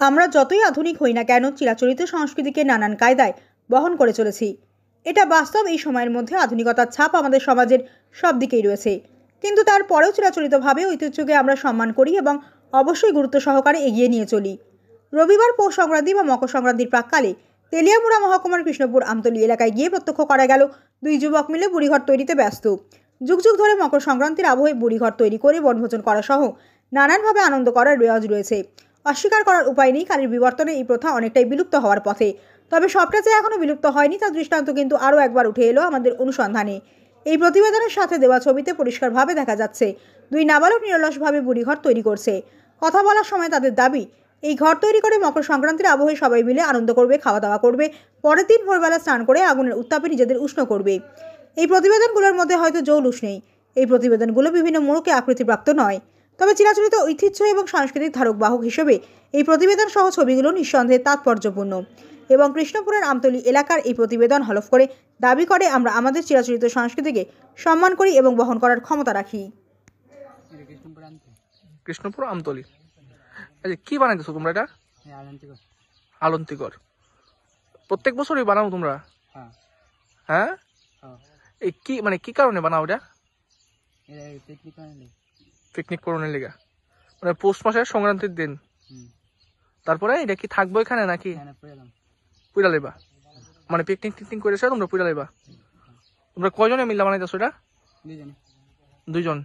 আমরা যতই আধুনিক হই না কেন চিরাচরিত সংস্কৃতিকে নানান কায়দায় বহন করে চলেছি। এটা বাস্তব। এই সময়ের মধ্যে আধুনিকতার ছাপ আমাদের সমাজের সব দিকেই রয়েছে, কিন্তু তারপরেও চিরাচরিতভাবে ঐতিহ্যকে আমরা সম্মান করি এবং অবশ্যই গুরুত্ব সহকারে এগিয়ে নিয়ে চলি। রবিবার পৌষ সংক্রান্তি বা মকর সংক্রান্তির প্রাক্কালে তেলিয়ামুড়া মহকুমার কৃষ্ণপুর আমতলী এলাকায় গিয়ে প্রত্যক্ষ করা গেল দুই যুবক মিলে বুড়িঘর তৈরিতে ব্যস্ত। যুগ যুগ ধরে মকর সংক্রান্তির আবহে বুড়িঘর তৈরি করে বনভোজন করা সহ নানানভাবে আনন্দ করার রেওয়াজ রয়েছে। অস্বীকার করার উপায় নেই, কালের বিবর্তনে এই প্রথা অনেকটাই বিলুপ্ত হওয়ার পথে। তবে সবটা যে এখনও বিলুপ্ত হয়নি তার দৃষ্টান্ত কিন্তু আরও একবার উঠে এলো আমাদের অনুসন্ধানে। এই প্রতিবেদনের সাথে দেওয়া ছবিতে পরিষ্কারভাবে দেখা যাচ্ছে দুই নাবালক নিরলসভাবে বুড়িঘর তৈরি করছে। কথা বলার সময় তাদের দাবি, এই ঘর তৈরি করে মকর সংক্রান্তির আবহে সবাই মিলে আনন্দ করবে, খাওয়া দাওয়া করবে, পরের দিন ভোরবেলা স্নান করে আগুনের উত্তাপে নিজেদের উষ্ণ করবে। এই প্রতিবেদনগুলোর মধ্যে হয়তো জৌলুস নেই, এই প্রতিবেদনগুলো বিভিন্ন মোড়কে আকৃতিপ্রাপ্ত নয়, তবে চিরাচরিত ঐতিহ্য এবং সাংস্কৃতিক ধারক বাহক হিসেবে এই প্রতিবেদন সহ ছবিগুলো নিঃসন্দেহে তাৎপর্যপূর্ণ। এবং কৃষ্ণপুরের আমতলী এলাকার এই প্রতিবেদন হলফ করে দাবি করে আমরা আমাদের চিরাচরিত সংস্কৃতিকে সম্মান করি এবং বহন করার ক্ষমতা রাখি। কৃষ্ণপুর আমতলী, কি বানাইতেছো তোমরা? এটা আলন্তিকর। প্রত্যেক বছরই বানাও তোমরা? হ্যাঁ। এই কি মানে কি কারণে বানাও এটা? পিকনিক করণের লিগা, মানে পৌষ মাসের সংক্রান্তির দিন। তারপরে এটা কি থাকবো এখানে নাকি পুরা লেবা? মানে পিকনিক টিকনিক করেছো তোমরা পুরা লেবা? তোমরা কয়জনে মিল্লা বানাইতেছো এটা? দুইজন,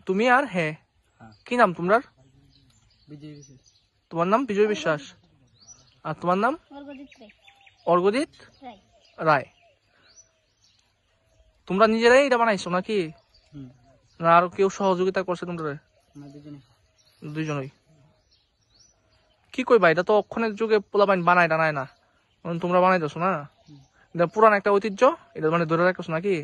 তুমি আর হ্যাঁ। কি নাম তোমার? তোমার নাম বিজয় বিশ্বাস। আর তোমার নাম? অর্ঘজিৎ রায়। তোমরা নিজেরাই এটা বানাইছো নাকি না আর কেউ সহযোগিতা করছে তোমরা? দুইজনই। কি কইবা, এটা তো অক্ষণের যুগে পোলাপাইন বানায় টানায় না, তোমরা বানাইতেছো না? এটা পুরান একটা ঐতিহ্য, এটা মানে ধরে রাখতেছো নাকি?